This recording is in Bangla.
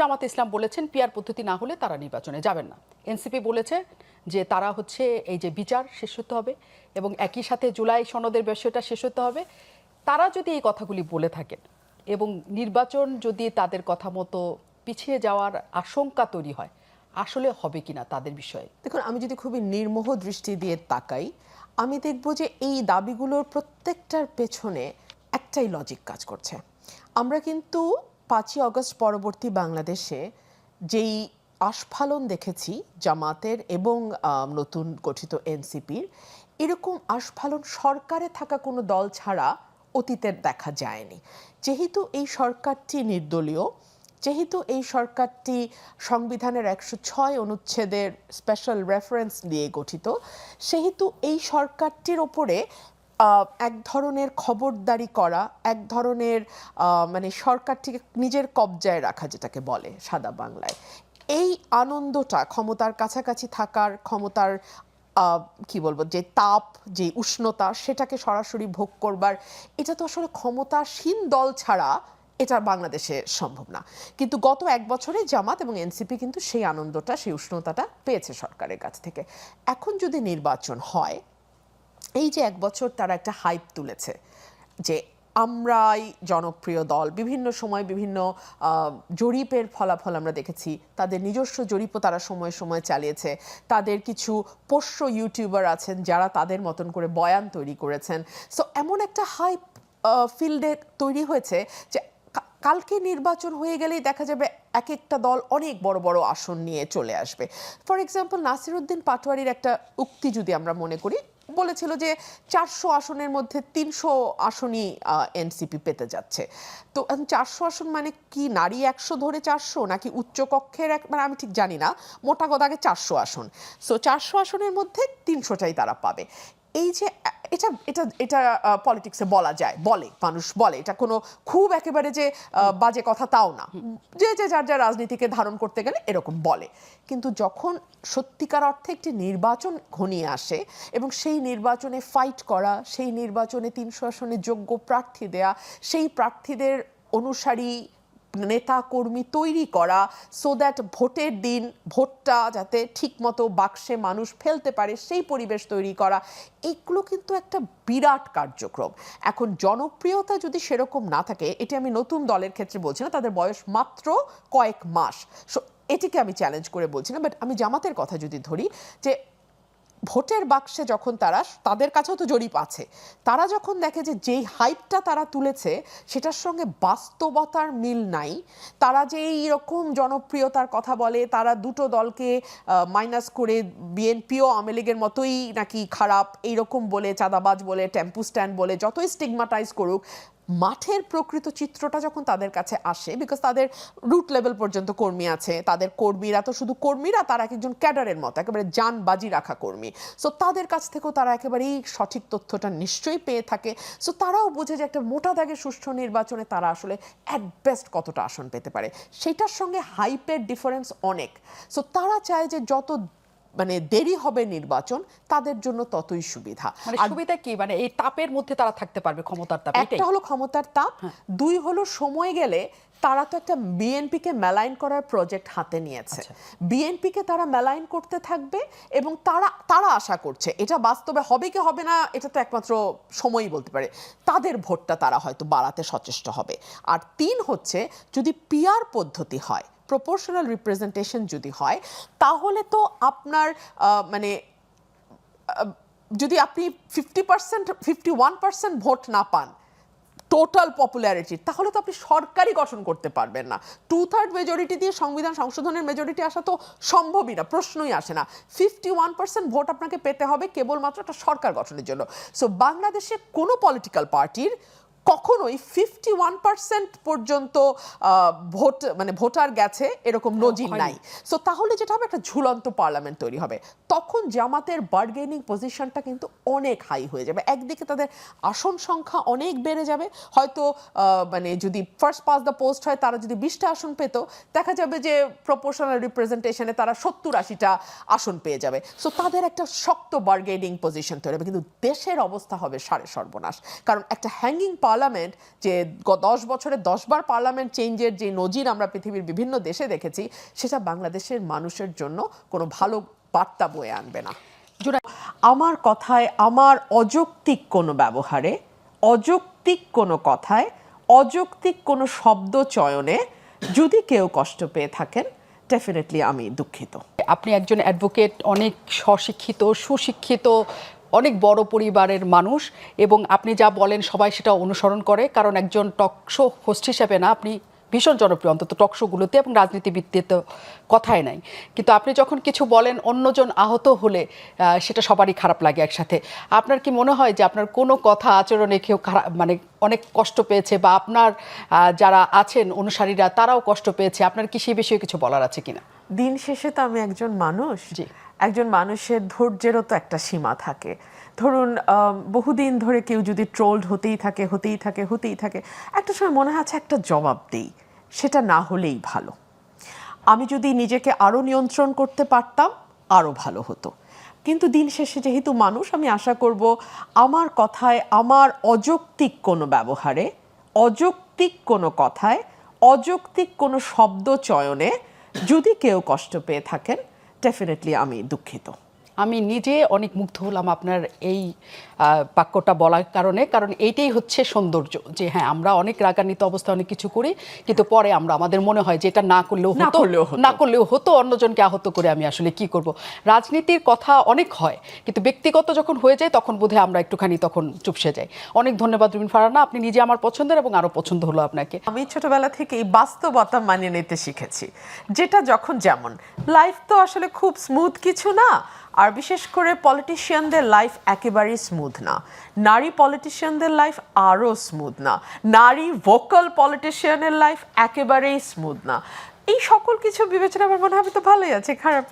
জামাতে ইসলাম বলেছেন পিআর পদ্ধতি না হলে তারা নির্বাচনে যাবেন না। এনসিপি বলেছে যে তারা হচ্ছে এই যে বিচার শেষ হতে হবে এবং একই সাথে জুলাই সনদের বিষয়টা শেষ হতে হবে। তারা যদি এই কথাগুলি বলে থাকেন এবং নির্বাচন যদি তাদের কথা মতো পিছিয়ে যাওয়ার আশঙ্কা তৈরি হয়, আসলে হবে কিনা তাদের বিষয়ে? দেখুন, আমি যদি খুবই নির্মোহ দৃষ্টি দিয়ে তাকাই, আমি দেখব যে এই দাবিগুলোর প্রত্যেকটার পেছনে একটাই লজিক কাজ করছে। আমরা কিন্তু 5ই আগস্ট পরবর্তী বাংলাদেশে যেই আস্ফালন দেখেছি জামাতের এবং নতুন গঠিত এনসিপির, এরকম আস্ফালন সরকারে থাকা কোনো দল ছাড়া অতীতের দেখা যায়নি। যেহেতু এই সরকারটি নির্দলীয়, যেহেতু এই সরকারটি সংবিধানের 106 অনুচ্ছেদের স্পেশাল রেফারেন্স নিয়ে গঠিত, সেহেতু এই সরকারটির ওপরে এক ধরনের খবরদারি করা, এক ধরনের মানে সরকারটিকে নিজের কবজায় রাখা, যেটাকে বলে সাদা বাংলায়, এই আনন্দটা, ক্ষমতার কাছাকাছি থাকার, ক্ষমতার কি বলবো, যে তাপ, যে উষ্ণতা, সেটাকে সরাসরি ভোগ করবার, এটা তো আসলে ক্ষমতাসীন দল ছাড়া এটা বাংলাদেশে সম্ভব না। কিন্তু গত 1 বছরে জামাত এবং এনসিপি কিন্তু সেই আনন্দটা, সেই উষ্ণতাটা পেয়েছে সরকারের কাছ থেকে। এখন যদি নির্বাচন হয়, এই যে 1 বছর তারা একটা হাইপ তুলেছে যে আমরাই জনপ্রিয় দল, বিভিন্ন সময় বিভিন্ন জরিপের ফলাফল আমরা দেখেছি, তাদের নিজস্ব জরিপও তারা সময়ে সময়ে চালিয়েছে, তাদের কিছু পোষ্য ইউটিউবার আছেন যারা তাদের মতন করে বয়ান তৈরি করেছেন। সো এমন একটা হাইপ ফিল্ডে তৈরি হয়েছে যে কালকে নির্বাচন হয়ে গেলেই দেখা যাবে এক একটা দল অনেক বড় বড় আসন নিয়ে চলে আসবে। ফর এক্সাম্পল, নাসিরউদ্দিন পাটোয়ারির একটা উক্তি যদি আমরা মনে করি, বলেছিল যে 400 আসনের মধ্যে 300 আসনই এনসিপি পেতে যাচ্ছে। তো 400 আসন মানে কি নারী 100 ধরে 400, নাকি উচ্চকক্ষের মানে আমি ঠিক জানি না, মোটা কথাকে 400 আসন। সো 400 আসনের মধ্যে 300টাই তারা পাবে। এই যে এটা এটা এটা পলিটিক্সে বলা যায়, বলে মানুষ, বলে, এটা কোনো খুব একেবারে যে বাজে কথা তাও না, যে যে যার যার রাজনীতিকে ধারণ করতে গেলে এরকম বলে। কিন্তু যখন সত্যিকার অর্থে একটি নির্বাচন ঘনিয়ে আসে এবং সেই নির্বাচনে ফাইট করা, সেই নির্বাচনে 300 আসনে যোগ্য প্রার্থী দেয়া, সেই প্রার্থীদের অনুসারী নেতা কর্মী তৈরি করা, সো দ্যাট ভোটের দিন ভোটটা যাতে ঠিকমতো বাক্সে মানুষ ফেলতে পারে, সেই পরিবেশ তৈরি করা, এইগুলো কিন্তু একটা বিরাট কার্যক্রম। এখন জনপ্রিয়তা যদি সেরকম না থাকে, এটি আমি নতুন দলের ক্ষেত্রে বলছি না, তাদের বয়স মাত্র কয়েক মাস, সো এটিকে আমি চ্যালেঞ্জ করে বলছি না। বাট আমি জামাতের কথা যদি ধরি, যে ভোটের বাক্সে যখন তারা, তাদের কাছেও তো জরিপ আছে, তারা যখন দেখে যে যেই হাইপটা তারা তুলেছে সেটার সঙ্গে বাস্তবতার মিল নাই, তারা যে এইরকম জনপ্রিয়তার কথা বলে, তারা দুটো দলকে মাইনাস করে বিএনপিও আওয়ামী লীগের মতোই নাকি খারাপ এইরকম বলে, চাঁদাবাজ বলে, টেম্পু স্ট্যান্ড বলে, যতই স্টিগমাটাইজ করুক, মাঠের প্রকৃত চিত্রটা যখন তাদের কাছে আসে, বিকজ তাদের রুট লেভেল পর্যন্ত কর্মী আছে, তাদের কর্মীরা তো শুধু কর্মীরা, তারা একজন ক্যাডারের মতো একেবারে জান বাজি রাখা কর্মী, সো তাদের কাছ থেকেও তারা একেবারেই সঠিক তথ্যটা নিশ্চয়ই পেয়ে থাকে। সো তারাও বুঝে যে একটা মোটা দাগে সুষ্ঠু নির্বাচনে তারা আসলে অ্যাট বেস্ট কতটা আসন পেতে পারে, সেটার সঙ্গে হাইপের ডিফারেন্স অনেক। সো তারা চায় যে যত মানে দেরি হবে নির্বাচন, তাদের জন্য ততই সুবিধা। মানে সুবিধা কি, মানে এই তাপের মধ্যে তারা থাকতে পারবে, ক্ষমতার তাপ, একটা হলো ক্ষমতার তাপ, দুই হলো সময় গেলে তারা তো একটা বিএনপিকে মেলাইন করার প্রজেক্ট হাতে নিয়েছে, বিএনপিকে তারা মেলাইন করতে থাকবে এবং তারা আশা করছে, এটা বাস্তবে হবে কি হবে না এটা তো একমাত্র সময়ই বলতে পারে, তাদের ভোটটা তারা হয়তো বাড়াতে সচেষ্ট হবে। আর 3 হচ্ছে, যদি পিআর পদ্ধতি হয়, প্রপোর্শনাল রিপ্রেজেন্টেশন যদি হয়, তাহলে তো আপনার মানে যদি আপনি 50%, 51% ভোট না পান টোটাল পপুলারিটি, তাহলে তো আপনি সরকারই গঠন করতে পারবেন না। 2/3 মেজরিটি দিয়ে সংবিধান সংশোধনের মেজরিটি আসা তো সম্ভবই না, প্রশ্নই আসে না। 51% ভোট আপনাকে পেতে হবে কেবলমাত্র একটা সরকার গঠনের জন্য। সো বাংলাদেশে কোনো পলিটিক্যাল পার্টির কখনোই 51% পর্যন্ত ভোট মানে ভোটার গেছে এরকম নজির নাই। সো তাহলে যেটা হবে, একটা ঝুলন্ত পার্লামেন্ট তৈরি হবে, তখন জামাতের বার্গেনিং পজিশনটা কিন্তু অনেক হাই হয়ে যাবে। একদিকে তাদের আসন সংখ্যা অনেক বেড়ে যাবে, হয়তো মানে যদি ফার্স্ট পাস দ্য পোস্ট হয়, তারা যদি 20টা আসন পেত, দেখা যাবে যে প্রপোর্শনাল রিপ্রেজেন্টেশনে তারা 70-80টা আসন পেয়ে যাবে। সো তাদের একটা শক্ত বার্গেনিং পজিশন তৈরি হবে, কিন্তু দেশের অবস্থা হবে সাড়ে সর্বনাশ। কারণ একটা হ্যাঙ্গিং পার্লামেন্ট, যে 10 বছরে 10বার পার্লামেন্ট চেঞ্জের যে নজির আমরা পৃথিবীর বিভিন্ন দেশে দেখেছি, সেটা বাংলাদেশের মানুষের জন্য কোনো ভালো বার্তা বয়ে আনবে না। আমার কথায়, আমার অযৌক্তিক কোনো ব্যবহারে, অযৌক্তিক কোনো কথায়, অযৌক্তিক কোনো শব্দ চয়নে যদি কেউ কষ্ট পেয়ে থাকেন, ডেফিনেটলি আমি দুঃখিত। আপনি একজন অ্যাডভোকেট, অনেক স্বশিক্ষিত, সুশিক্ষিত, অনেক বড় পরিবারের মানুষ, এবং আপনি যা বলেন সবাই সেটা অনুসরণ করে, কারণ একজন টকশো হোস্ট হিসেবে না, আপনি ভীষণ জনপ্রিয় অন্তত টকশোগুলোতে, এবং রাজনীতিবিদদের তো কথাই নাই। কিন্তু আপনি যখন কিছু বলেন অন্যজন আহত হলে সেটা সবারই খারাপ লাগে একসাথে। আপনার কি মনে হয় যে আপনার কোনো কথা আচরণে কেউ খারাপ, মানে অনেক কষ্ট পেয়েছে, বা আপনার যারা আছেন অনুসারীরা তারাও কষ্ট পেয়েছে? আপনার কি সেই বিষয়ে কিছু বলার আছে কিনা? দিন শেষে তো আমি একজন মানুষ। জি। একজন মানুষের ধৈর্যেরও তো একটা সীমা থাকে। ধরুন বহুদিন ধরে কেউ যদি ট্রোলড হতেই থাকে, একটা সময় মনে হচ্ছে একটা জবাব দেই, সেটা না হলেই ভালো। আমি যদি নিজেকে আরও নিয়ন্ত্রণ করতে পারতাম আরও ভালো হতো। কিন্তু দিন শেষে যেহেতু মানুষ, আমি আশা করব আমার কথায়, আমার অযৌক্তিক কোনো ব্যবহারে, অযৌক্তিক কোনো কথায়, অযৌক্তিক কোনো শব্দ চয়নে যদি কেউ কষ্ট পেয়ে থাকেন, ডেফিনেটলি আমি দুঃখিত। আমি নিজে অনেক মুগ্ধ হলাম আপনার এই বাক্যটা বলার কারণে, কারণ এইটাই হচ্ছে সৌন্দর্য, যে হ্যাঁ আমরা অনেক রাগান্বিত অবস্থায় অনেক কিছু করি, কিন্তু পরে আমাদের মনে হয় যে এটা না করলেও হতো, অন্যজনকে আহত করে আমি আসলে কি করব। রাজনীতির কথা অনেক হয়, কিন্তু ব্যক্তিগত যখন হয়ে যায় তখন বোধহয় আমরা একটুখানি তখন চুপসে যাই। অনেক ধন্যবাদ রুমিন ফারহানা, আপনি নিজে আমার পছন্দের, এবং আরও পছন্দ হলো আপনাকে। আমি ছোটবেলা থেকে এই বাস্তবতা মানিয়ে নিতে শিখেছি, যেটা যখন যেমন। লাইফ তো আসলে খুব স্মুথ কিছু না, আর বিশেষ করে পলিটিশিয়ানদের লাইফ একেবারেই স্মুথ না। নারী পলিটিশিয়ানদের লাইফ আরও স্মুথ না। নারী ভোকাল পলিটিশিয়ানের লাইফ একেবারেই স্মুথ না। এই সকল কিছু বিবেচনা আমার মনে হয় আমি তো ভালোই আছে, খারাপ